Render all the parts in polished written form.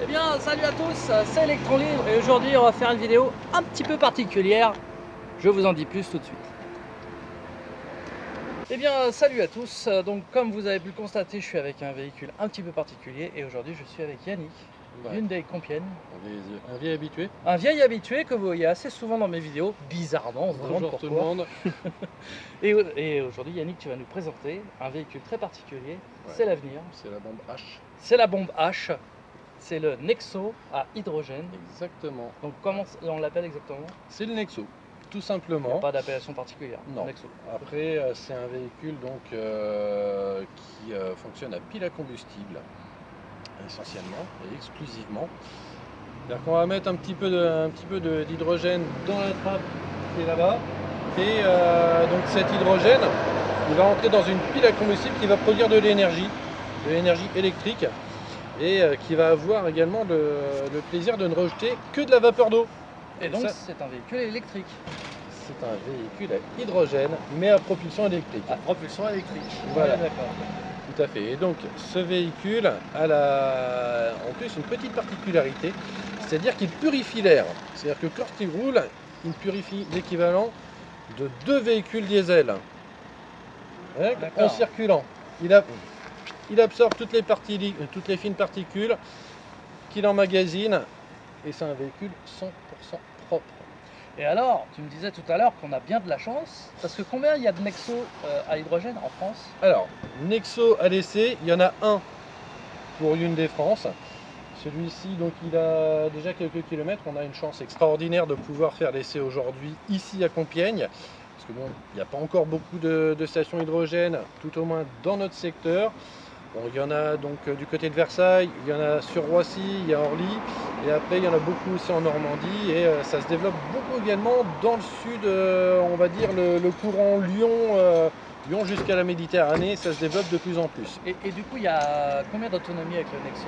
Eh bien, salut à tous, c'est Electron Libre et aujourd'hui on va faire une vidéo un petit peu particulière. Je vous en dis plus tout de suite. Eh bien, salut à tous. Donc, comme vous avez pu le constater, je suis avec un véhicule un petit peu particulier et aujourd'hui je suis avec Yannick, Ouais. Hyundai Compiègne. Un vieil habitué. Un vieil habitué que vous voyez assez souvent dans mes vidéos, bizarrement, on se demande Bonjour pourquoi. tout le monde. Et aujourd'hui, Yannick, tu vas nous présenter un véhicule très particulier, Ouais. c'est l'avenir. C'est la bombe H. C'est la bombe H, c'est le Nexo à hydrogène. Exactement. Donc, comment on l'appelle exactement? C'est le Nexo, tout Il n'y simplement. a pas d'appellation particulière. Non. Nexo. Après, c'est un véhicule donc qui fonctionne à pile à combustible, essentiellement et exclusivement. C'est-à-dire qu'on va mettre un petit peu d'hydrogène dans la trappe qui est là-bas. Et donc cet hydrogène, il va rentrer dans une pile à combustible qui va produire de l'énergie électrique. Et qui va avoir également le plaisir de ne rejeter que de la vapeur d'eau. Et donc, ça, c'est un véhicule électrique. c'est un véhicule à hydrogène, mais à propulsion électrique. À propulsion électrique. Voilà. Ouais, d'accord. Tout à fait. Et donc, ce véhicule a en plus une petite particularité, c'est-à-dire qu'il purifie l'air. C'est-à-dire que quand il roule, il purifie l'équivalent de 2 véhicules diesel. Hein, D'accord. en circulant. Il absorbe toutes les fines particules qu'il emmagasine et c'est un véhicule 100% propre. Et alors, tu me disais tout à l'heure qu'on a bien de la chance, parce que combien il y a de Nexo à hydrogène en France? Alors, Nexo à l'essai, il y en a un pour Hyundai France. Celui-ci, donc, il a déjà quelques kilomètres. On a une chance extraordinaire de pouvoir faire l'essai aujourd'hui ici à Compiègne. Parce que bon, il n'y a pas encore beaucoup de stations hydrogène, tout au moins dans notre secteur. Bon, il y en a donc du côté de Versailles, il y en a sur Roissy, il y a Orly, et après il y en a beaucoup aussi en Normandie, et ça se développe beaucoup également dans le sud, on va dire le courant Lyon jusqu'à la Méditerranée, ça se développe de plus en plus. Et du coup, il y a combien d'autonomie avec le Nexo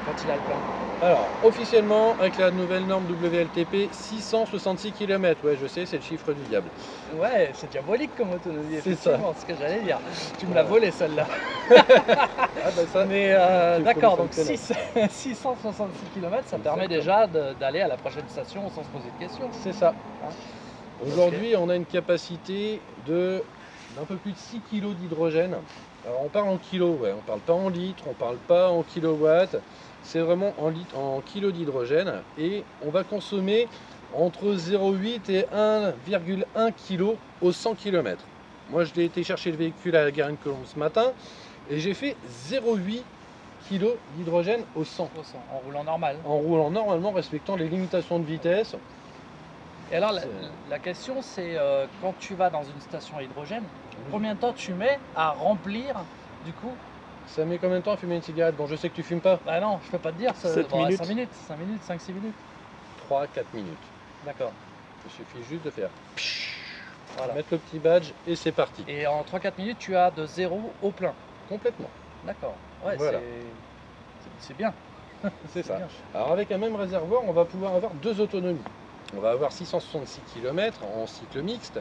quand il a le plein? Alors, officiellement, avec la nouvelle norme WLTP, 666 km, ouais je sais, c'est le chiffre du diable. Ouais, c'est diabolique comme autonomie, C'est ça. effectivement, c'est ce que j'allais dire. Tu me l'as volé celle-là. Ah bah ça, Mais tu d'accord, peux donc le connaître. 666 km, ça permet Exactement. déjà d'aller à la prochaine station sans se poser de questions. C'est ça. Hein. Aujourd'hui, on a une capacité d'un peu plus de 6 kg d'hydrogène. Alors on parle en kilos, ouais. On parle pas en litres, on parle pas en kilowatts. C'est vraiment en kilos d'hydrogène. Et on va consommer entre 0,8 et 1,1 kg au 100 km. Moi, je l'ai été chercher le véhicule à la Garenne-Colombes ce matin et j'ai fait 0,8 kg d'hydrogène au 100. En roulant normal. En roulant normalement, respectant les limitations de vitesse. Et alors la question c'est quand tu vas dans une station à hydrogène, combien de temps tu mets à remplir du coup? Ça met combien de temps à fumer une cigarette? Bon, je sais que tu fumes pas. Bah non, je peux pas te dire, ça 7 dans minutes. 5 minutes, 5 minutes, 5-6 minutes. 3-4 minutes. D'accord. Il suffit juste de faire Voilà. mettre le petit badge et c'est parti. Et en 3-4 minutes, tu as de 0 au plein. Complètement. D'accord. Ouais, Voilà. c'est bien. C'est ça. bien. Alors avec un même réservoir, on va pouvoir avoir 2 autonomies. On va avoir 666 km en cycle mixte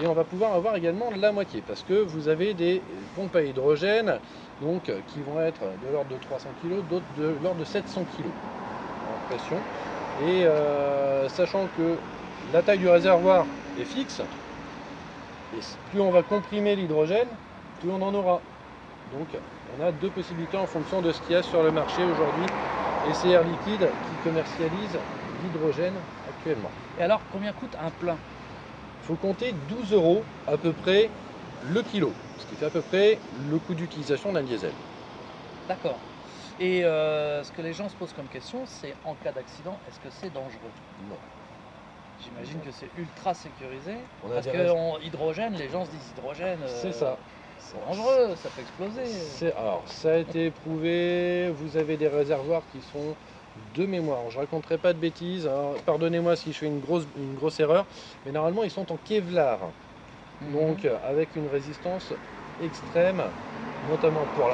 et on va pouvoir avoir également la moitié parce que vous avez des pompes à hydrogène donc, qui vont être de l'ordre de 300 kg, d'autres de l'ordre de 700 kg en pression. Et sachant que la taille du réservoir est fixe, et plus on va comprimer l'hydrogène, plus on en aura. Donc on a 2 possibilités en fonction de ce qu'il y a sur le marché aujourd'hui. Et c'est Air Liquide qui commercialise l'hydrogène actuellement. Et alors, combien coûte un plein? Il faut compter 12 € à peu près le kilo, ce qui fait à peu près le coût d'utilisation d'un diesel. D'accord. Et ce que les gens se posent comme question, c'est en cas d'accident, est-ce que c'est dangereux? Non. J'imagine que c'est ultra sécurisé. On a Parce des que en hydrogène, les gens se disent hydrogène, C'est ça. c'est dangereux, ça peut exploser. Alors, ça a été prouvé, vous avez des réservoirs qui sont de mémoire. Je ne raconterai pas de bêtises, alors, pardonnez-moi si je fais une grosse erreur, mais normalement ils sont en Kevlar, donc avec une résistance extrême, notamment pour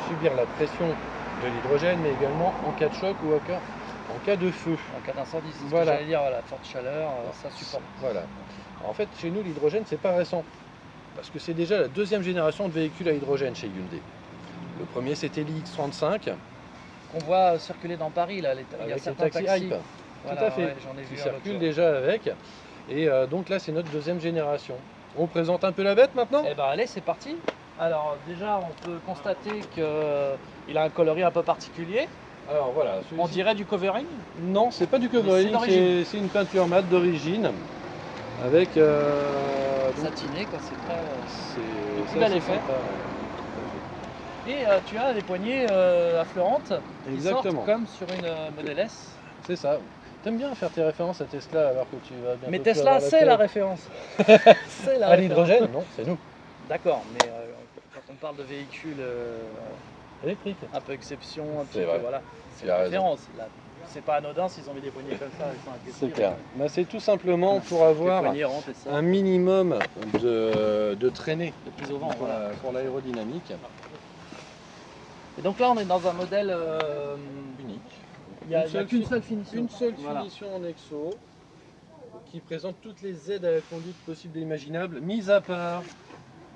subir la pression de l'hydrogène, mais également en cas de choc ou en cas de feu. En cas d'incendie, c'est ce Voilà. que j'allais dire, voilà, forte chaleur, ça supporte. Voilà. En fait, chez nous, l'hydrogène, c'est pas récent. Parce que c'est déjà la 2e génération de véhicules à hydrogène chez Hyundai. Le premier, c'était l'iX35. qu'on voit circuler dans Paris là. Il y a Avec les certains taxis taxis. Hype. Voilà, Tout à fait. ouais, j'en ai vu Qui un l'autre circulent jour. déjà avec. Et donc là, c'est notre deuxième génération. On présente un peu la bête maintenant? Eh ben allez, c'est parti. Alors déjà, on peut constater qu'il a un coloris un peu particulier. Alors voilà. On dirait du covering. Non, c'est pas du c'est covering, d'origine. c'est une peinture mate d'origine. Avec. Donc, Satiné, quoi, c'est très. c'est plus bel c'est effet. sympa, ouais. Et tu as des poignées affleurantes qui Exactement. sortent comme sur une Model S. C'est ça. T'aimes bien faire tes références à Tesla alors que tu vas bientôt. Mais plus Tesla, avoir c'est la tête. référence. C'est la À référence. l'hydrogène? Non, c'est nous. D'accord, mais quand on parle de véhicules Électrique. un peu exception, un petit C'est peu, vrai. voilà, c'est Tu as la raison. référence. Là, c'est pas anodin s'ils ont mis des poignées comme ça. Ils sont C'est agressifs. clair. Bah, c'est tout simplement pour avoir Des poignées rentres et ça. un minimum de traînée De plus au vent, voilà. pour l'aérodynamique. Et donc là, on est dans un modèle. Unique. Il n'y a, Une seule qu'une fi- seule finition. Une seule Voilà. finition en exo qui présente toutes les aides à la conduite possibles et imaginables, mis à part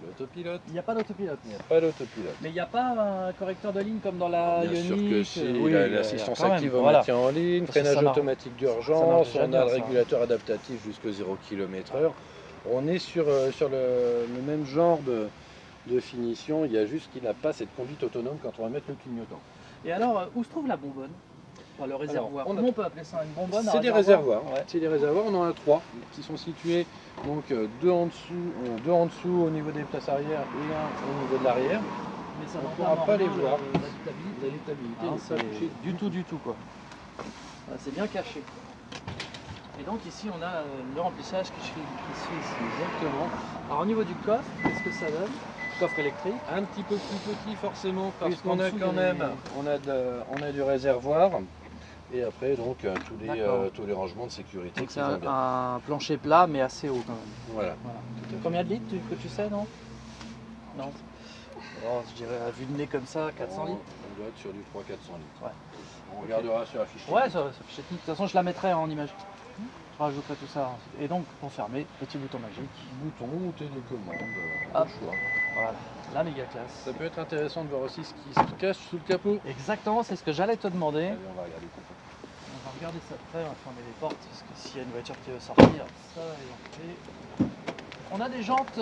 l'autopilote. Il n'y a pas d'autopilote. Il n'y a pas d'autopilote. Mais il n'y a pas un correcteur de ligne comme dans la Bien sûr que Ioniq. si, Oui, l'assistance quand même, active au voilà. maintien en ligne, Parce que freinage ça marche. automatique Ça d'urgence, marche déjà on a bien, le ça. régulateur adaptatif jusqu'au 0 km/h. On est sur le même genre de finition, il y a juste qu'il n'a pas cette conduite autonome quand on va mettre le clignotant. Et alors, où se trouve la bonbonne? Enfin, le réservoir. on a- Comment on peut appeler ça une bonbonne? C'est un des réservoirs. Ouais. C'est des réservoirs, on en a 3 qui sont situés donc deux en dessous au niveau des places arrière et un au niveau de l'arrière. Mais ça On n'entame pourra en pas les rien voir. l'habitabilité. L'habitabilité Ah, n'est c'est pas touchée du tout quoi. Ah, c'est bien caché. Et donc ici on a le remplissage qui se fait ici. Exactement. Alors au niveau du coffre, qu'est-ce que ça donne? Coffre électrique. Un petit peu plus petit forcément parce Oui, qu'on a en dessous quand des- même on a du réservoir et après donc D'accord. tous les rangements de sécurité Donc qui c'est vont bien. un plancher plat mais assez haut quand même. Voilà. Voilà. Tout à fait. Combien de litres que tu sais, non? Non. Alors, je dirais à vue de nez comme ça, 400 litres. On doit être sur du 300-400 litres. Ouais. On regardera sur la fiche. Ouais, ça fait technique. De toute façon, je la mettrai en image. Je rajouterai tout ça. Et donc, pour fermer, petit bouton magique. Bouton ou télécommande, Hop. au choix. Voilà, la méga classe. Ça peut être intéressant de voir aussi ce qui se cache sous le capot. Exactement, c'est ce que j'allais te demander. Allez, on va regarder tout ça. On va regarder ça de près, on va fermer les portes, parce que s'il y a une voiture qui veut sortir, ça va les enlever. On a des jantes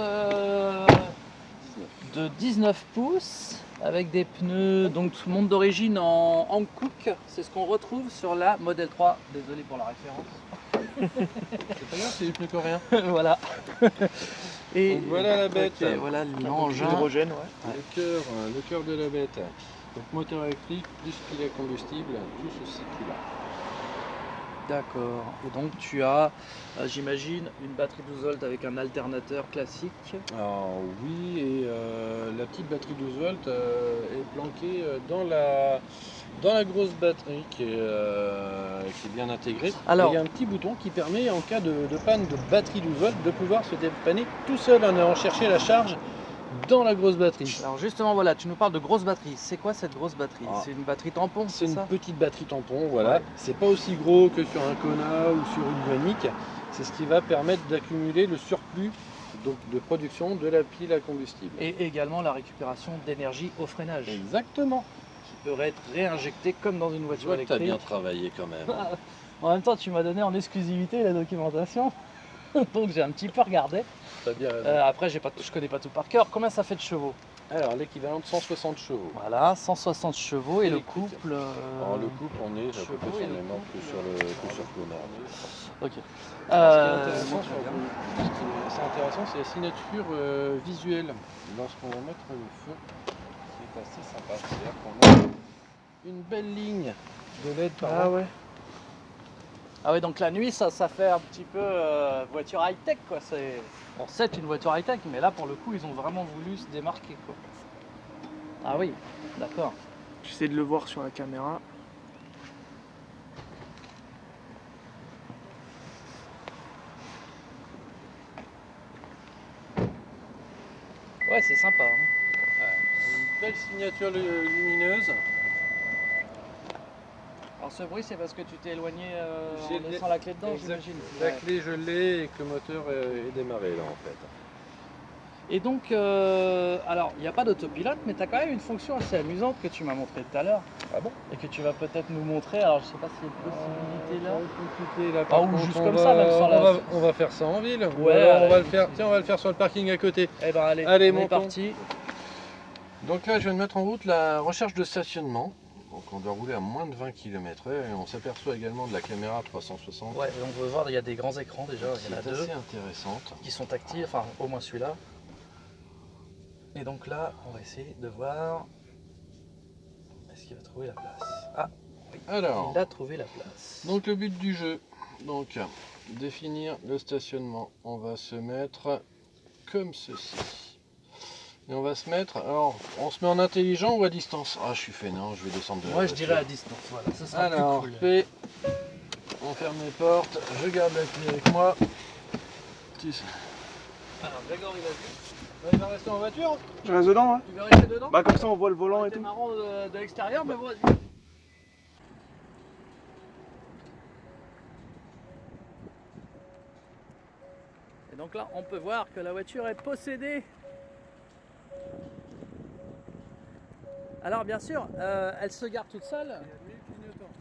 de 19 pouces, avec des pneus, donc tout le monde d'origine en Hankook. C'est ce qu'on retrouve sur la Model 3. Désolé pour la référence. C'est pas grave, c'est du pneu coréen. Voilà. Et Donc voilà la bête. ok, voilà l'engin. Hydrogène, ouais. Le cœur de la bête. Donc moteur électrique plus pilet combustible, tout ce cycle-là. D'accord. Et donc tu as, j'imagine, une batterie 12 volts avec un alternateur classique. Alors oui, et la petite batterie 12 volts est planquée dans la grosse batterie qui est bien intégrée. Alors- Et il y a un petit bouton qui permet en cas de panne de batterie 12 volts de pouvoir se dépanner tout seul en allant chercher la charge dans la grosse batterie. Alors justement, voilà, tu nous parles de grosse batterie. C'est quoi cette grosse batterie? Ah. C'est une batterie tampon, C'est c'est une ça? petite batterie tampon, voilà. Ouais. C'est pas aussi gros que sur un Kona ou sur une Ioniq. C'est ce qui va permettre d'accumuler le surplus donc, de production de la pile à combustible. Et également la récupération d'énergie au freinage, Exactement. qui peut être réinjectée comme dans une Je voiture vois que tu as électrique. bien travaillé quand même. En même temps, tu m'as donné en exclusivité la documentation, donc j'ai un petit peu regardé. T'as bien raison. Après, je connais pas tout par cœur. Combien ça fait de chevaux? Alors l'équivalent de 160 chevaux. Voilà, 160 chevaux et le Électrique. couple. Alors le couple, on est à peu chevaux près et sur le les mêmes couple, que sur Kona. Ok. Ce qui est intéressant, Donc, c'est intéressant, c'est la signature visuelle. Lorsqu'on va mettre le feu, c'est assez sympa. C'est-à-dire qu'on a une belle ligne de LED par là. ouais. Ah ouais, donc la nuit, ça fait un petit peu voiture high-tech, quoi. C'est une voiture high-tech, mais là, pour le coup, ils ont vraiment voulu se démarquer, quoi. Ah oui, d'accord. J'essaie de le voir sur la caméra. Ouais, c'est sympa. Hein. Une belle signature lumineuse. Alors ce bruit, c'est parce que tu t'es éloigné J'ai en laissant la clé dedans, Exact. j'imagine. La Ouais. clé, je l'ai et que le moteur est démarré là en fait. Et donc, alors, il n'y a pas d'autopilote, mais tu as quand même une fonction assez amusante que tu m'as montré tout à l'heure. Ah bon? Et que tu vas peut-être nous montrer. Alors, je sais pas s'il y a une possibilité là. Compliqué, là, par Ah, ou contre, juste on comme va- ça, même sans la- on va faire ça en ville. Ou Ouais, alors à la on va le limite, faire. oui. Tiens, on va le faire sur le parking à côté. Eh ben, allez, Allez, on est montons. parti. Donc là, je viens de mettre en route la recherche de stationnement. Donc on doit rouler à moins de 20 km/h et on s'aperçoit également de la caméra 360 Ouais, et on peut voir, il y a des grands écrans déjà, qui il y en a est deux assez intéressante. qui sont tactiles, enfin au moins celui-là. Et donc là, on va essayer de voir. Est-ce qu'il va trouver la place? Ah, Alors, il a trouvé la place. donc le but du jeu, donc définir le stationnement. On va se mettre comme ceci. Et on va se mettre, alors on se met en intelligent ou à distance? Ah, je suis fainéant, je vais descendre de la Moi je voiture. dirais à distance, voilà, ça sera Alors, plus cool. P, on ferme les portes, je garde la clé avec moi. Alors, Grégoire, il a dit. Il va rester en voiture? Je reste dedans, hein? Tu veux rester dedans? Bah comme ça on voit le volant et C'est tout. marrant de l'extérieur, mais bon, vas-y. Et donc là, on peut voir que la voiture est possédée. Alors bien sûr, elle se garde toute seule.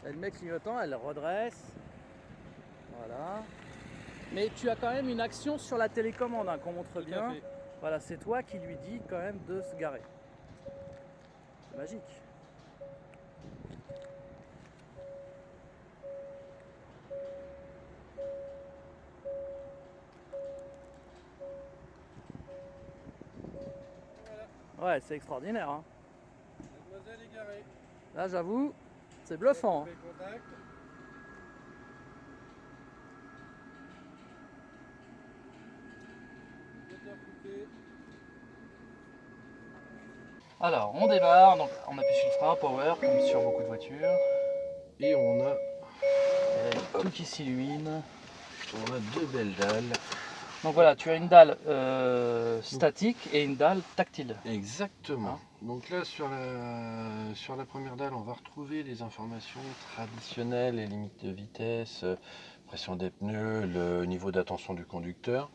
Elle met le clignotant, elle redresse. Voilà. Mais tu as quand même une action sur la télécommande hein, qu'on montre bien. Voilà, c'est toi qui lui dis quand même de se garer. C'est magique. Ouais, c'est extraordinaire. Hein. Mademoiselle est garée. Là, j'avoue, c'est bluffant. On fait contact. Moteur coupé. Alors, on démarre, donc on appuie sur le frein, power, comme sur beaucoup de voitures. Et on a Et là, tout qui s'illumine. deux belles dalles. Donc voilà, tu as une dalle statique et une dalle tactile. Exactement. Donc là, sur la première dalle, on va retrouver les informations traditionnelles, les limites de vitesse, pression des pneus, le niveau d'attention du conducteur.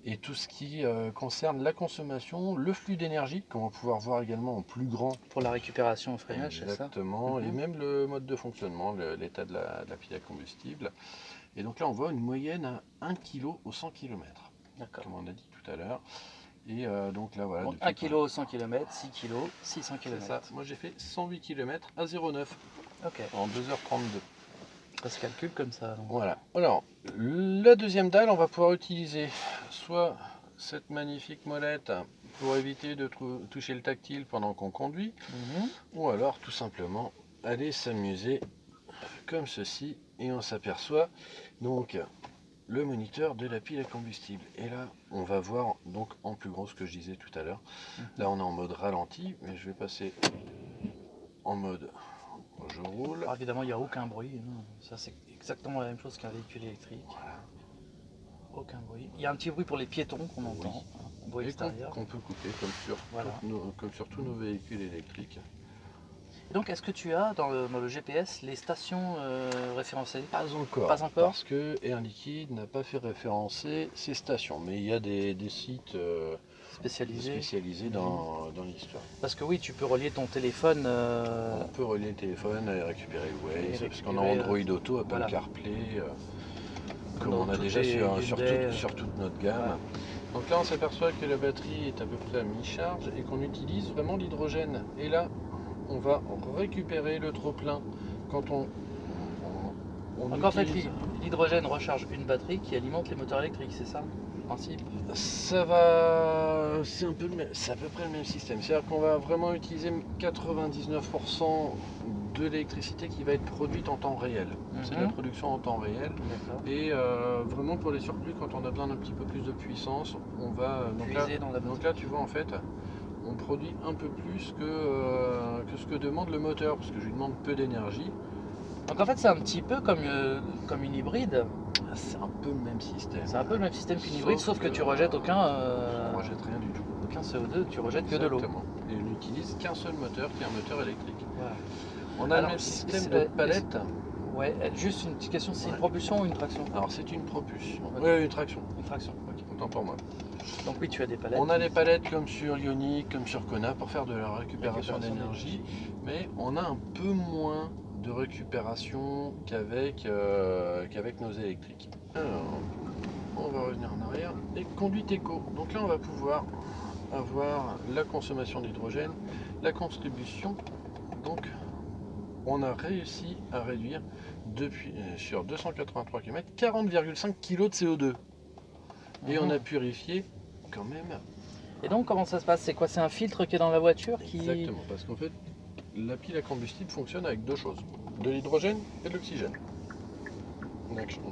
Et tout ce qui concerne la consommation, le flux d'énergie, qu'on va pouvoir voir également en plus grand. Pour la récupération au freinage, c'est ça? Exactement. Et Mhm. même le mode de fonctionnement, l'état de la pile à combustible. Et donc là, on voit une moyenne à 1 kg au 100 km, D'accord. comme on a dit tout à l'heure. Et donc là, voilà. Donc depuis 1 kg au 100 km, 6 kg, 600 C'est km. ça. Moi, j'ai fait 108 km à 0,9 Ok, en 2h32. ça se calcule comme ça. Donc. Voilà. Alors, la deuxième dalle, on va pouvoir utiliser soit cette magnifique molette pour éviter de toucher le tactile pendant qu'on conduit, Mhm. ou alors tout simplement aller s'amuser comme ceci et on s'aperçoit donc le moniteur de la pile à combustible. Et là, on va voir donc en plus gros ce que je disais tout à l'heure. Là, on est en mode ralenti, mais je vais passer en mode je roule. Alors évidemment, il n'y a aucun bruit. Hein. Ça, c'est exactement la même chose qu'un véhicule électrique. Voilà. Aucun bruit. Il y a un petit bruit pour les piétons qu'on entend. Hein, un bruit Et extérieur. qu'on peut couper Voilà. comme sur tous nos véhicules électriques. Et donc, est-ce que tu as dans le GPS les stations référencées? Pas encore. Pas encore. Parce que Air Liquide n'a pas fait référencer ces stations. Mais il y a des sites spécialisés dans l'histoire. Parce que oui, tu peux relier ton téléphone. On peut relier le téléphone et récupérer le Waze, Et parce qu'on a récupérer, Android Auto, Apple voilà. CarPlay, comme Dans on a toutes déjà les sur Hyundai, sur toute notre gamme. voilà. Donc là, on s'aperçoit que la batterie est à peu près à mi-charge et qu'on utilise vraiment l'hydrogène. Et là, on va récupérer le trop-plein quand on Donc en fait, utilise- l'hydrogène recharge une batterie qui alimente les moteurs électriques, c'est ça le principe? Ça va, c'est à peu près le même système. C'est-à-dire qu'on va vraiment utiliser 99% de l'électricité qui va être produite en temps réel. C'est de la Mhm. production en temps réel. D'accord. Et vraiment pour les surplus, quand on a besoin d'un petit peu plus de puissance, on va Puiser dans la donc batterie. là, tu vois, en fait, on produit un peu plus que ce que demande le moteur, parce que je lui demande peu d'énergie. Donc en fait, c'est un petit peu comme une hybride. C'est un peu le même système. C'est un peu le même système qu'une hybride, sauf que tu que, rejettes on ne rejette rien du tout. aucun CO2, tu rejettes que de l'eau. Exactement. Et on n'utilise qu'un seul moteur, qui est un moteur électrique. Voilà. On a Alors, le même système c'est- de palette. Ouais, juste une petite question, c'est une Ouais. propulsion ou une traction? Alors c'est une propulsion. Ok. Oui, une traction. Une traction, ok. Autant pour moi. Donc oui, tu as des palettes. On a des palettes comme sur Ioniq, comme sur Kona pour faire de la récupération d'énergie, mais on a un peu moins de récupération qu'avec nos électriques. Alors, on va revenir en arrière. Et conduite éco. Donc là, on va pouvoir avoir la consommation d'hydrogène, la contribution. Donc, on a réussi à réduire sur 283 km 40,5 kg de CO2. Et on a purifié quand même. Et donc comment ça se passe? C'est quoi? C'est un filtre qui est dans la voiture qui... Exactement, parce qu'en fait, la pile à combustible fonctionne avec deux choses, de l'hydrogène et de l'oxygène.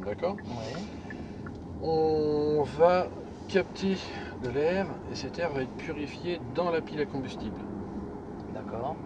D'accord? Ouais. On va capter de l'air et cet air va être purifié dans la pile à combustible. D'accord.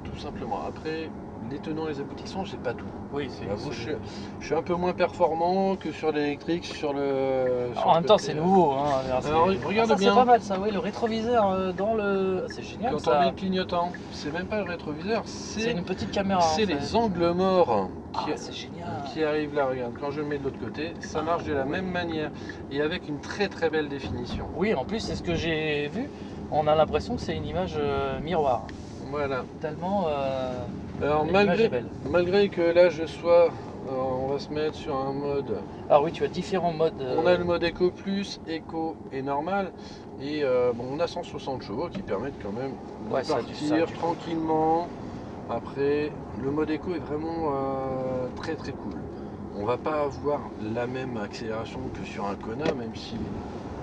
Tout simplement. Après, les tenants et les aboutissants, j'ai pas tout. Oui, c'est... J'avoue, je suis un peu moins performant que sur l'électrique, sur le... En même temps, c'est nouveau. Hein. Alors, regarde bien. C'est pas mal ça, oui, le rétroviseur dans le... C'est génial Quand ça. on met le clignotant, c'est même pas le rétroviseur, C'est c'est une petite caméra. c'est en fait. les angles morts C'est génial. qui arrivent là. Regarde, quand je le mets de l'autre côté, ça marche de la même manière et avec une très très belle définition. Oui, en plus, c'est ce que j'ai vu. On a l'impression que c'est une image miroir. Voilà. Tellement... Alors l'image est belle. malgré que là je sois, on va se mettre sur un mode. Alors oui, tu as différents modes. On a le mode Eco Plus, Eco et normal. Et bon, on a 160 chevaux qui permettent quand même de Ouais, ça a partir du tranquillement. Après, le mode Eco est vraiment très très cool. On va pas avoir la même accélération que sur un Kona, même si.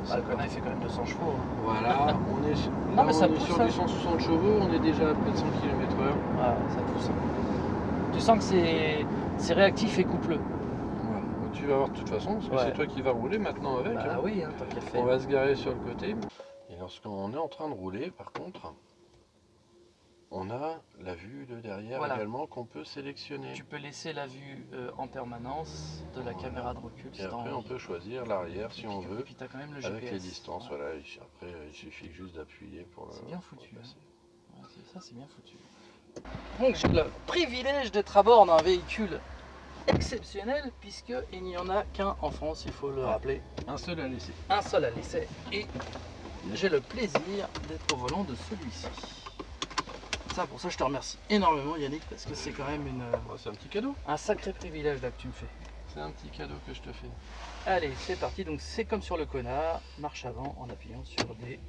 Bah, le Kona il fait quand même 200 chevaux. Voilà, on est, Non, mais ça on est pousse, sur hein. du 160 chevaux, on est déjà à plus de 100 km/h. Ouais, ça pousse. Tu sens que c'est réactif et coupleux. Voilà. Donc, tu vas voir de toute façon, parce que Ouais. c'est toi qui vas rouler maintenant avec. Bah hein. oui, hein, tant qu'à faire. On va se garer sur le côté. Et lorsqu'on est en train de rouler, par contre, on a la vue de derrière Voilà. également qu'on peut sélectionner. Tu peux laisser la vue en permanence de la caméra de recul. Et si t'as après, envie. on peut choisir l'arrière si on Et veut, puis tu as quand même le GPS. avec les distances. Ouais. Voilà. Après, il suffit juste d'appuyer pour le. C'est bien foutu, pour le passer. Ouais, ça, c'est bien foutu. Donc j'ai le privilège d'être à bord d'un véhicule exceptionnel puisqu'il n'y en a qu'un en France, il faut le rappeler. Un seul à laisser. Un seul à l'essai et j'ai le plaisir d'être au volant de celui-ci. Ça, pour ça, je te remercie énormément Yannick parce que c'est quand même C'est un petit cadeau. un sacré privilège là que tu me fais. C'est un petit cadeau que je te fais. Allez, c'est parti. Donc c'est comme sur le Kona, marche avant en appuyant sur des...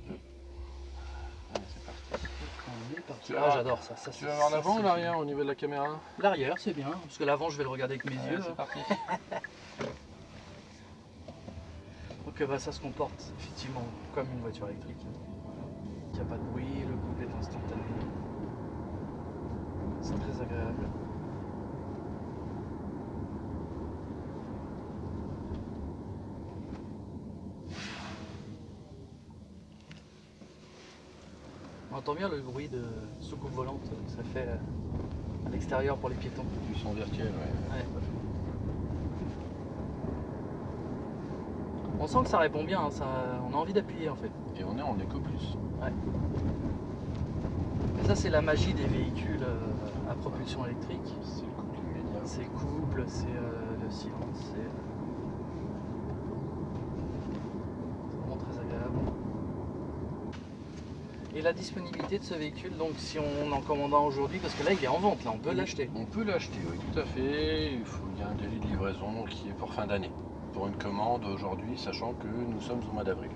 Allez, c'est parti. On est parti. Tu vas Ah, voir- j'adore ça. Tu vas voir l'avant ou l'arrière au niveau de la caméra? L'arrière, c'est bien, parce que l'avant, je vais le regarder avec mes yeux. C'est Là. parti. Donc bah, ça se comporte effectivement comme une voiture électrique. Il n'y a pas de bruit, le couple est instantané. C'est très agréable. On entend bien le bruit de soucoupe volante que ça fait à l'extérieur pour les piétons. Du son virtuel, ouais. Ouais. On sent que ça répond bien, hein, on a envie d'appuyer en fait. Et on est en Eco Plus. Et ça c'est la magie des véhicules à propulsion électrique. C'est le couple immédiat. C'est le couple, c'est le silence, c'est vraiment très agréable. Et la disponibilité de ce véhicule, donc si on en commande un aujourd'hui, parce que là il est en vente, là on peut l'acheter. On peut l'acheter, oui, tout à fait. Il y a un délai de livraison qui est pour fin d'année. Pour une commande aujourd'hui, sachant que nous sommes au mois d'avril.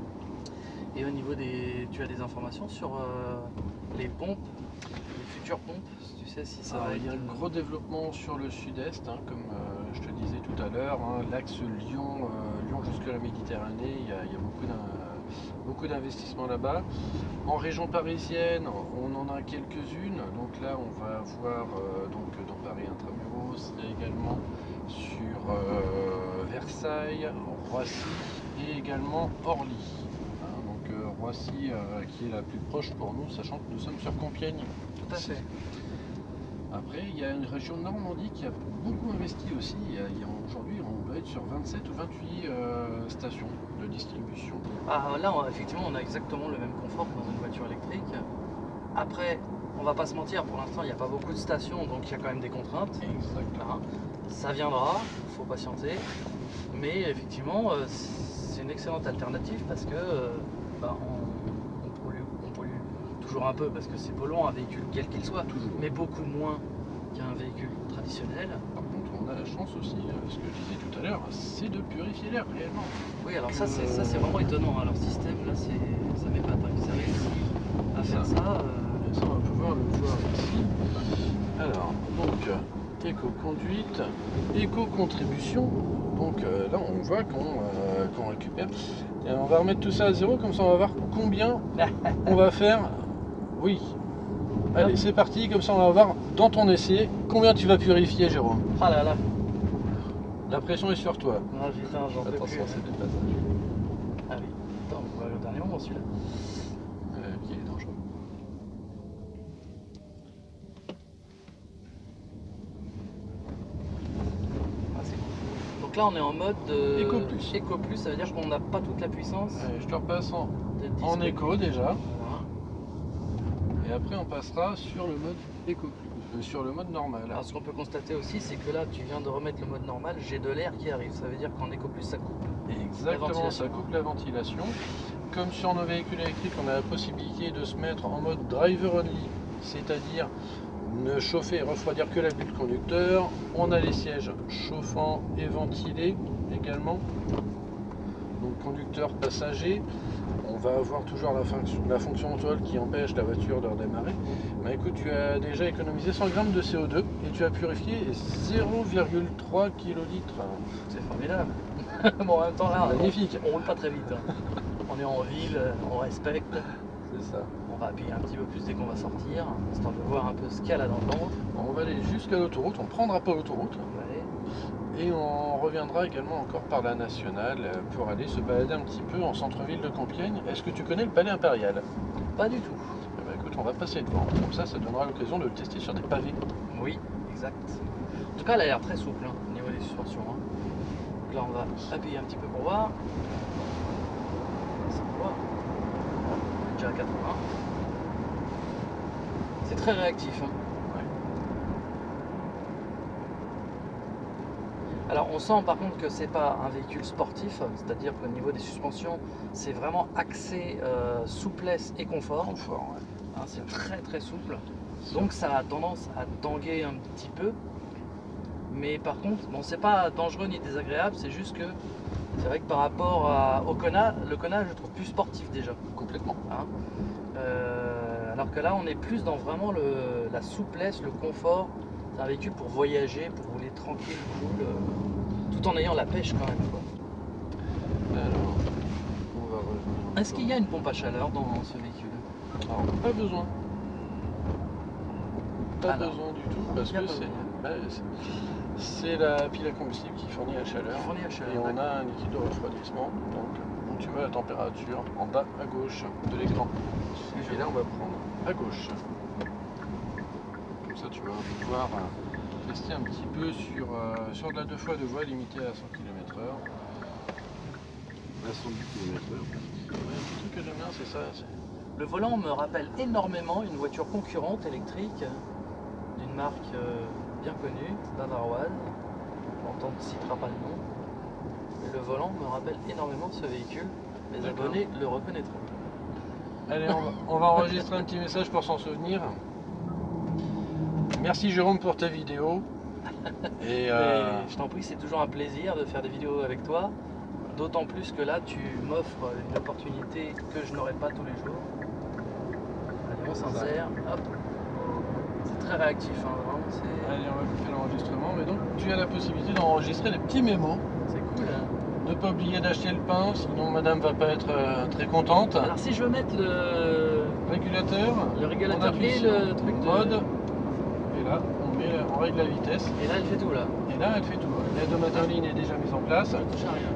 Et au niveau des... Tu as des informations sur les pompes, les futures pompes, tu sais si ça va Il y a être... un gros développement sur le sud-est, hein, comme je te disais tout à l'heure, hein, l'axe Lyon, Lyon jusqu'à la Méditerranée, il y a beaucoup d'investissements là-bas. En région parisienne, on en a quelques-unes. Donc là, on va avoir donc dans Paris Intramuros, et également sur Versailles, Roissy et également Orly. Hein, donc Roissy qui est la plus proche pour nous, sachant que nous sommes sur Compiègne. Tout à fait. Après, il y a une région de Normandie qui a beaucoup investi aussi. Aujourd'hui, on doit être sur 27 ou 28 stations de distribution. Ah, là, effectivement, on a exactement le même confort que dans une voiture électrique. Après, on va pas se mentir, pour l'instant, il n'y a pas beaucoup de stations, donc il y a quand même des contraintes. Exactement. Hein. Ça viendra, il faut patienter. Mais effectivement, c'est une excellente alternative parce que bah, on pollue toujours un peu parce que c'est polluant un véhicule quel qu'il soit, Toujours. mais beaucoup moins qu'un véhicule traditionnel. Par contre, on a la chance aussi, ce que je disais tout à l'heure, c'est de purifier l'air réellement. Oui, alors ça c'est vraiment étonnant, hein. Leur système là, ça m'épate, hein. Ils ont réussi à faire ça. Et ça, on va pouvoir le voir ici. Alors, donc, éco-conduite, éco-contribution. Donc là, on voit qu'on récupère. Et on va remettre tout ça à zéro, comme ça on va voir combien on va faire. Oui. Allez, c'est parti, comme ça on va voir dans ton essai combien tu vas purifier, Jérôme. Ah là là, La pression est sur toi. ah, putain, j'en peux plus. Attention, c'est le passage. Ah oui, attends, on va aller au dernier moment celui-là. Qui est dangereux. Ah, c'est cool. Donc là on est en mode Éco plus. Éco plus, ça veut dire qu'on n'a pas toute la puissance Allez, je te repasse en de éco déjà. Voilà. Et après on passera sur le mode éco sur le mode normal. Alors ce qu'on peut constater aussi, c'est que là tu viens de remettre le mode normal, j'ai de l'air qui arrive, ça veut dire qu'en éco plus ça coupe. Exactement, ça coupe la ventilation. Comme sur nos véhicules électriques, on a la possibilité de se mettre en mode driver only, c'est-à-dire ne chauffer et refroidir que la bulle conducteur. On a les sièges chauffants et ventilés également. Donc conducteur, passager. On va avoir toujours la fonction auto-hold qui empêche la voiture de redémarrer. Mais écoute, tu as déjà économisé 100 grammes de CO2 et tu as purifié 0,3 kL. C'est formidable. Bon, en même temps là, Magnifique. on roule pas très vite, hein. On est en ville, on respecte. C'est ça. On va appuyer un petit peu plus dès qu'on va sortir, histoire de voir un peu ce qu'il y a là dans le ventre. On va aller jusqu'à l'autoroute, on ne prendra pas l'autoroute. Ouais. Et on reviendra également encore par la nationale pour aller se balader un petit peu en centre-ville de Compiègne. Est-ce que tu connais le palais impérial? Pas du tout. Eh ben, écoute, on va passer devant. Comme ça donnera l'occasion de le tester sur des pavés. Oui, exact. En tout cas, elle a l'air très souple, hein, au niveau des suspensions, hein. Donc là, on va appuyer un petit peu pour voir. Ça voit. On est déjà à 80. C'est très réactif, hein. Alors on sent par contre que c'est pas un véhicule sportif, c'est-à-dire qu'au niveau des suspensions, c'est vraiment axé souplesse et confort. Confort, ouais. Hein, c'est très très souple. Donc ça a tendance à tanguer un petit peu. Mais par contre, bon, c'est pas dangereux ni désagréable, c'est juste que c'est vrai que par rapport au Kona, le Kona je le trouve plus sportif déjà. Complètement. Hein. Alors que là on est plus dans vraiment la souplesse, le confort. C'est un véhicule pour voyager, pour rouler tranquille, cool, tout en ayant la pêche quand même, quoi. Alors, on va revenir. Est-ce qu'il y a une pompe à chaleur dans ce véhicule? Alors, pas besoin. Pas Alors, besoin du tout parce il y a que pas c'est la pile à combustible qui fournit la chaleur. Qui fournit la chaleur, Et on d'accord. a un liquide de refroidissement. Donc tu vois la température en bas à gauche de l'écran. Et là on va prendre à gauche. Comme ça tu vas pouvoir tester un petit peu sur de la 2 fois de voie limitée à 100 km/h. À 110 km/h. Ouais, le truc que j'aime bien c'est ça. Le volant me rappelle énormément une voiture concurrente électrique d'une marque bien connue, bavaroise. On ne citera pas le nom. Mais le volant me rappelle énormément ce véhicule. Les D'accord. abonnés le reconnaîtront. Allez, on va enregistrer un petit message pour s'en souvenir. Merci Jérôme pour ta vidéo. Et Mais je t'en prie, c'est toujours un plaisir de faire des vidéos avec toi. D'autant plus que là, tu m'offres une opportunité que je n'aurai pas tous les jours. Allez, on s'insère. Hop. C'est très réactif, hein, vraiment. allez, on va couper l'enregistrement. Mais donc, tu as la possibilité d'enregistrer des petits mémos. C'est cool, hein. Ne pas oublier d'acheter le pain, sinon madame va pas être très contente. Alors, si je veux mettre le Régulateur, on régulateur appuie et sur le truc de... mode. Et là, on règle la vitesse. Et là, elle fait tout, là. Et là, elle fait tout. L'aide au matin en ligne est déjà mise en place. Ça ne touche à rien.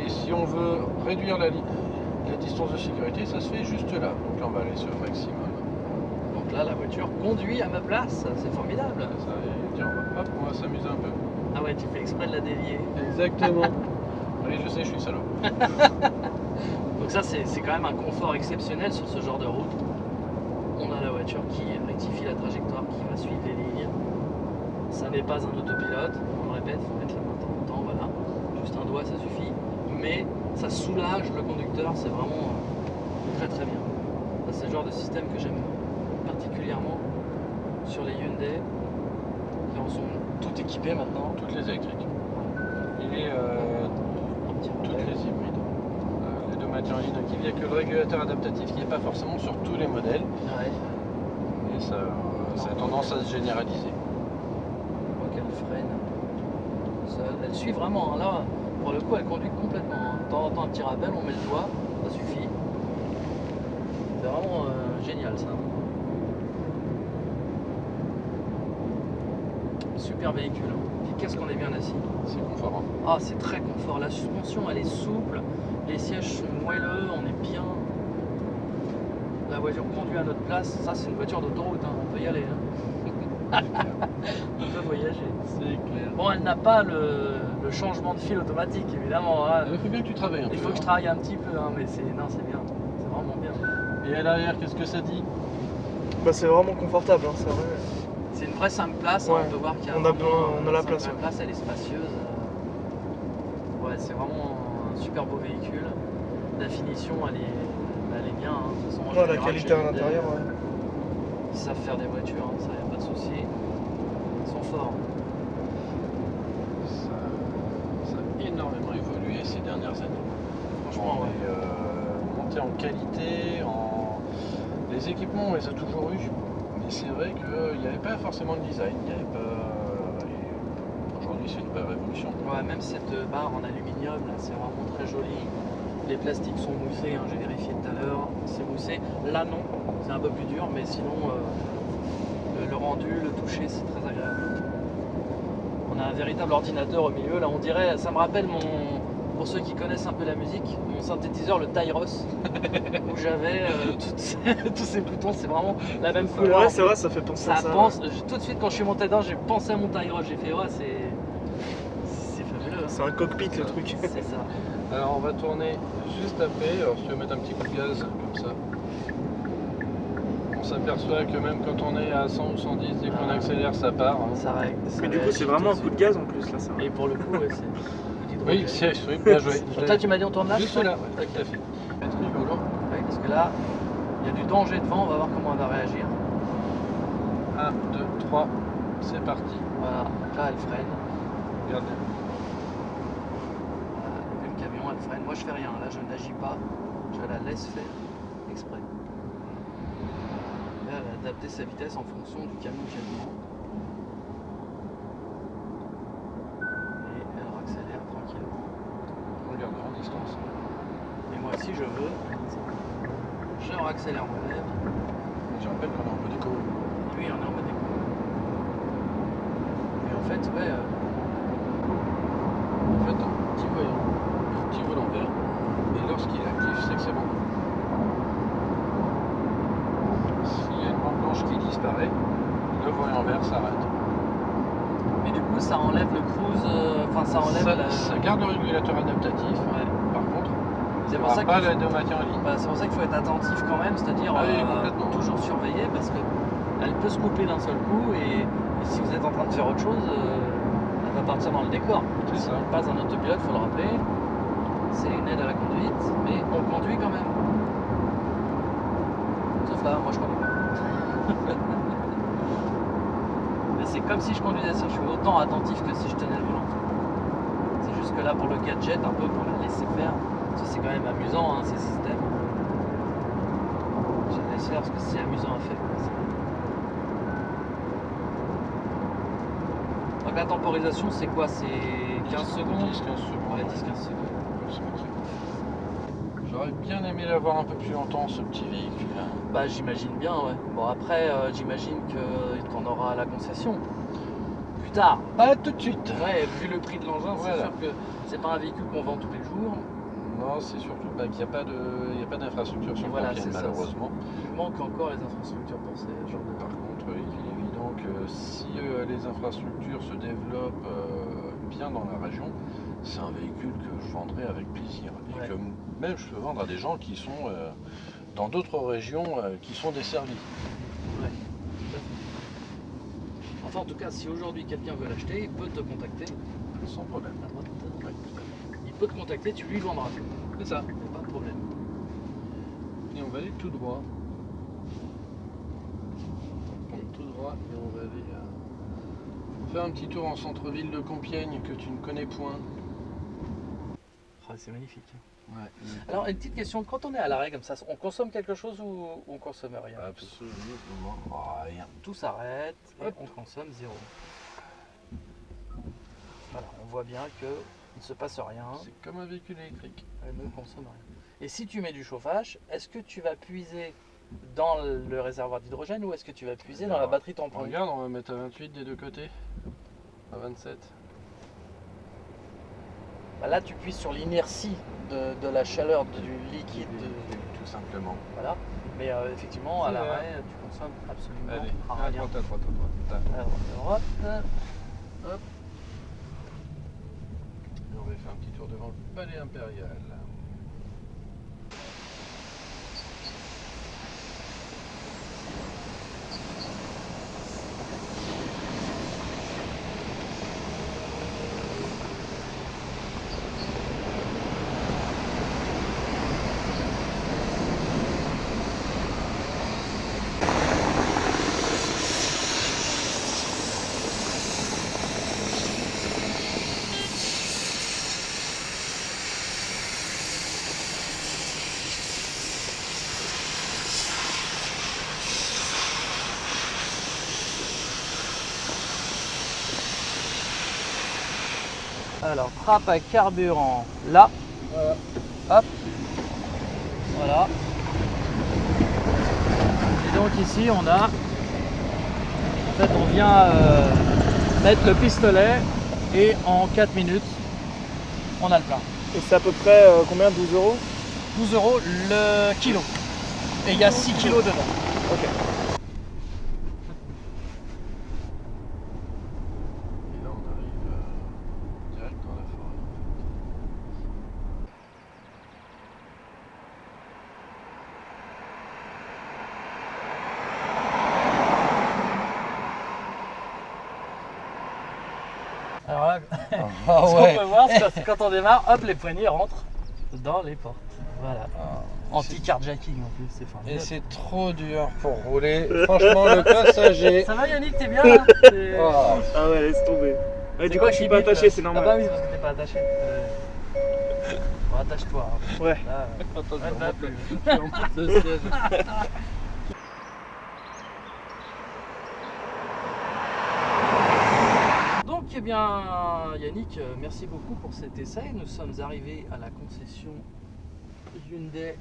Et si on veut réduire la distance de sécurité, ça se fait juste là. Donc là, on va aller sur le maximum. Donc là, la voiture conduit à ma place. C'est formidable. Ça, et tiens, on va s'amuser un peu. Ah ouais, tu fais exprès de la dévier. Exactement. Allez, je sais, je suis salaud. Donc ça, c'est quand même un confort exceptionnel sur ce genre de route. On a la voiture qui rectifie la trajectoire, qui va suivre les lignes. Ça n'est pas un autopilote, on le répète, il faut mettre la main de temps en temps, voilà. Juste un doigt, ça suffit. Mais ça soulage le conducteur, c'est vraiment très très bien. Ça, c'est le genre de système que j'aime particulièrement sur les Hyundai qui en sont toutes équipées maintenant. Toutes les électriques. Et toutes les hybrides. Les deux matières actives, il n'y a que le régulateur adaptatif qui n'est pas forcément sur tous les modèles. Ouais. Et ça a tendance à se généraliser. On voit qu'elle freine seule. Elle suit vraiment, hein. Là pour le coup elle conduit complètement. Hein. De temps en temps un petit rappel, on met le doigt, ça suffit. C'est vraiment génial ça. Super véhicule. Puis qu'est-ce qu'on est bien assis. C'est confort. Ah, c'est très confort. La suspension elle est souple, les sièges sont moelleux, on est bien. La voiture conduit à notre place. Ça c'est une voiture d'autoroute, hein. On peut y aller. Hein. On peut voyager. C'est clair. Bon, elle n'a pas le changement de fil automatique, évidemment. Hein. Il faut bien que tu travailles un peu. Il faut que je travaille un petit peu, hein, mais c'est bien. C'est vraiment bien. Et à l'arrière, qu'est-ce que ça dit? Bah, c'est vraiment confortable, hein, c'est vrai. C'est une vraie 5 places. Hein, Ouais. on peut voir qu'il y a On a vraiment, la cinq place, vraies ouais. places, elle est spacieuse. Ouais, c'est vraiment un super beau véhicule. La finition, elle est bien. Hein. De toute façon, en Ouais, la général, qualité chez à Hyundai, l'intérieur, ouais. Ils savent faire des voitures, hein, ça y a pas de souci. Ils sont forts. Ça a énormément évolué ces dernières années. Franchement, ouais. Monté en qualité, les équipements, on les a toujours eus. Mais c'est vrai qu'il n'y avait pas forcément de design. Il y avait pas... Aujourd'hui, c'est une belle révolution. Ouais, même cette barre en aluminium, là, c'est vraiment très joli. Les plastiques sont moussés, hein, j'ai vérifié tout à l'heure, c'est moussé. Là non, c'est un peu plus dur, mais sinon le rendu, le toucher, c'est très agréable. On a un véritable ordinateur au milieu, là on dirait, ça me rappelle pour ceux qui connaissent un peu la musique, mon synthétiseur, le Tyros, où j'avais tous ces boutons, c'est vraiment la même couleur. Ouais, c'est vrai, ça fait penser Ça à ça. pense, tout de suite quand je suis monté dedans, j'ai pensé à mon Tyros, j'ai fait ouais, c'est fabuleux. C'est un cockpit le truc. C'est ça. Alors on va tourner juste après. Alors si tu veux mettre un petit coup de gaz comme ça, on s'aperçoit que même quand on est à 100 ou 110, dès qu'on accélère, ça part. Hein. Ça règle. Mais du coup, c'est vraiment un coup de gaz en plus là. Ça. Et pour le coup, ouais, c'est. Oui, oui, bien joué. Donc là, tu m'as dit on tourne là. Juste là, ouais, tout à fait. C'est rigolo. Oui, parce que là, il y a du danger devant. On va voir comment elle va réagir. 1, 2, 3, c'est parti. Voilà. Donc là, elle freine. Regardez. Voilà. Le camion, elle freine. Moi, je fais rien. Là, je n'agis pas. Je la laisse faire exprès. Là, elle va adapter sa vitesse en fonction du camion qui est devant. Et elle accélère tranquillement. Regarde, grande distance. Et moi, si je veux, je accélère moi-même. Je rappelle qu'on est en mode éco. Oui, on est en mode éco. Et en fait, ouais, En fait, un petit voyant, un petit volant vert. Et lorsqu'il est actif, c'est que c'est bon. S'il y a une bande blanche qui disparaît, le voyant vert s'arrête. mais du coup, ça enlève le cruise, enfin, ça enlève la. Ça garde le régulateur adaptatif. Ouais. Par contre, C'est il n'y pour aura ça pas qu'il la domatique en ligne. bah, c'est pour ça qu'il faut être attentif quand même, c'est-à-dire Ah oui, complètement. toujours surveiller parce que elle peut se couper d'un seul coup et si vous êtes en train de faire autre chose, elle va partir dans le décor. C'est ça. Pas un autopilote, il faut le rappeler. C'est une aide à la conduite, mais on conduit quand même. Sauf là, moi je conduis pas. Mais c'est comme si je conduisais ça, je suis autant attentif que si je tenais le volant. C'est juste que là pour le gadget, un peu pour la laisser faire, parce que c'est quand même amusant hein, ces systèmes. Je la laisse faire parce que c'est amusant à faire. Donc la temporisation c'est quoi? C'est 15 secondes? 10-15 secondes. Ouais, 10-15 secondes. J'aurais bien aimé l'avoir un peu plus longtemps, ce petit véhicule. Bah j'imagine bien, ouais. Bon après, j'imagine qu'on aura la concession plus tard. Pas tout de suite. Ouais, vu le prix de l'engin, c'est Voilà. sûr que c'est pas un véhicule qu'on vend tous les jours. Non, c'est surtout qu'il n'y a pas d'infrastructure sur le Voilà, parking, c'est ça. malheureusement. Il manque encore les infrastructures pour ces genres de... Par contre, il est évident que si les infrastructures se développent bien dans la région, c'est un véhicule que je vendrai avec plaisir. Et Ouais. que même je peux vendre à des gens qui sont dans d'autres régions qui sont desservies. Ouais, tout à fait. Enfin en tout cas, si aujourd'hui quelqu'un veut l'acheter, il peut te contacter Sans problème. à droite. Ouais, tout à fait. Il peut te contacter, tu lui vendras. C'est ça. Pas de problème. Et on va aller tout droit. On prend tout droit et on va aller faire un petit tour en centre-ville de Compiègne que tu ne connais point. Ah, c'est magnifique. Ouais. Alors, une petite question, quand on est à l'arrêt comme ça, on consomme quelque chose ou on consomme rien? Absolument rien. Tout s'arrête et Hop. on consomme zéro. Voilà, on voit bien qu'il ne se passe rien, C'est comme un véhicule électrique. elle ne consomme rien. Et si tu mets du chauffage, est-ce que tu vas puiser dans le réservoir d'hydrogène ou est-ce que tu vas puiser dans la batterie tampon? Regarde, on va mettre à 28 des deux côtés. À 27. Bah là, tu puises sur l'inertie de la chaleur du liquide. Tout simplement. Voilà. Mais effectivement, à C'est l'arrêt, tu consommes absolument Allez, à rien. droite, à droite, à droite. À droite, à droite. Hop. Et on va faire un petit tour devant le palais impérial. Alors, trappe à carburant là. Voilà. Hop. Voilà. Et donc ici, on a. En fait, on vient mettre le pistolet et en 4 minutes, on a le plein. Et c'est à peu près combien? 12 euros? 12 € le kilo. Et il y a 6 kilos dedans. Ok. Et là, on arrive direct dans la forêt. Alors là, Ah ce qu'on peut voir, c'est que quand on démarre, hop, les poignées rentrent dans les portes. Voilà. Anti-carjacking en plus, c'est Et formidable. c'est trop dur pour rouler. Franchement, le passager. Ça va Yannick, t'es bien là? Oh. Ah ouais, laisse tomber. Ouais, C'est du quoi coup, je suis qui pas bip, attaché, là? c'est Ah normal. bah oui, parce que t'es pas attaché. Bon, attache-toi. Hein. Ouais. Là, Attends, ouais, je va remonte plus. je remonte le siège. Donc, eh bien, Yannick, merci beaucoup pour cet essai. Nous sommes arrivés à la concession Hyundai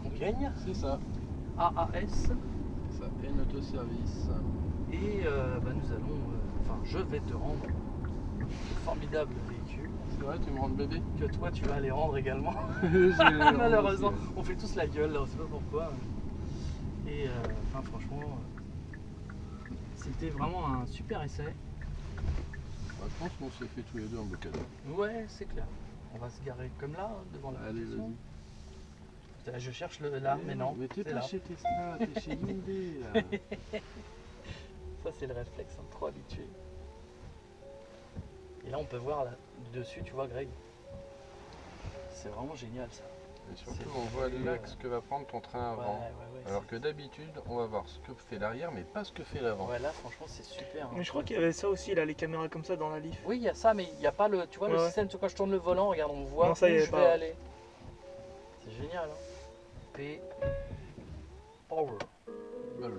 Compiègne, C'est ça. AAS. Ça et notre service. Et bah, nous allons, enfin, je vais te rendre ce formidable véhicule C'est vrai, tu me rends le bébé. que toi tu vas aller rendre également. Malheureusement. Malheureusement, on fait tous la gueule là, on sait pas pourquoi. Et enfin, franchement, c'était vraiment un super essai. Je pense qu'on s'est fait tous les deux un beau cadeau. Ouais, c'est clair. On va se garer comme là, hein, devant la Allez, concession. vas-y. Putain, je cherche le là, mais non. Mais t'es c'est pas là. chez Tesla, t'es chez Hyundai là. Ça, c'est le réflexe, hein, trop habitué. Et là, on peut voir là, dessus, tu vois, Greg. C'est vraiment génial ça. Et surtout, C'est on voit plus, l'axe que va prendre ton train avant. Alors c'est- que d'habitude, on va voir ce que fait l'arrière, mais pas ce que fait l'avant. Ouais, là, franchement, c'est super. hein. Mais je crois qu'il y avait ça aussi, là, les caméras comme ça dans la Leaf. Oui, il y a ça, mais il n'y a pas le, tu vois, le Ouais. système. Tu vois, quand je tourne le volant, regarde, on voit Non, ça, où il y je avait vais pas. aller. C'est génial. Hein. P. Power. Voilà.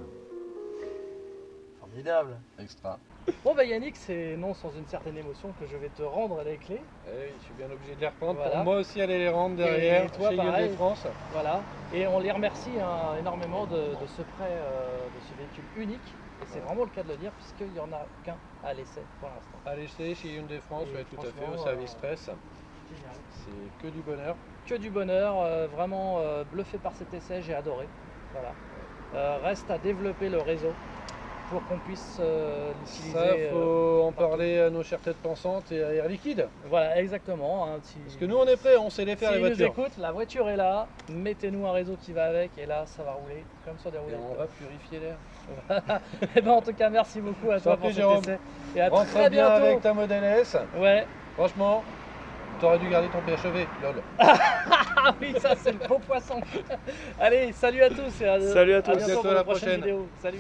Formidable. Extra. Bon, bah Yannick, c'est non sans une certaine émotion que je vais te rendre les clés. Eh oui, je suis bien obligé de les reprendre Voilà. pour moi aussi aller les rendre derrière Et toi, chez pareil. Hyundai France. Voilà. Et on les remercie hein, énormément de ce prêt, de ce véhicule unique. Et c'est vraiment le cas de le dire, puisqu'il n'y en a qu'un à l'essai pour l'instant. Allez, c'est chez Hyundai France, Et ouais, tout à fait, franchement, au service presse. Génial. C'est que du bonheur. Que du bonheur, vraiment bluffé par cet essai, j'ai adoré. Voilà. Reste à développer le réseau pour qu'on puisse l'utiliser. Ça, faut en parler à nos chères têtes pensantes et à Air Liquide. Voilà, exactement. hein, si, Parce que nous, on est prêts, on sait les faire les s'ils nous voitures. écoutent, la voiture est là, mettez-nous un réseau qui va avec et là, ça va rouler comme sur des Et roulettes. on va purifier l'air. Et ben, en tout cas, merci beaucoup à Je toi t'en pour prie, cet Jérôme. essai. Et à Rentre très bien bientôt. avec ta Model S. Ouais, Franchement, T'aurais dû garder ton PHEV, lol. Ah oui, ça c'est le beau poisson. Allez, salut à tous et Salut à tous. à bientôt Bientôt pour à la la prochaine prochaine. vidéo. Salut.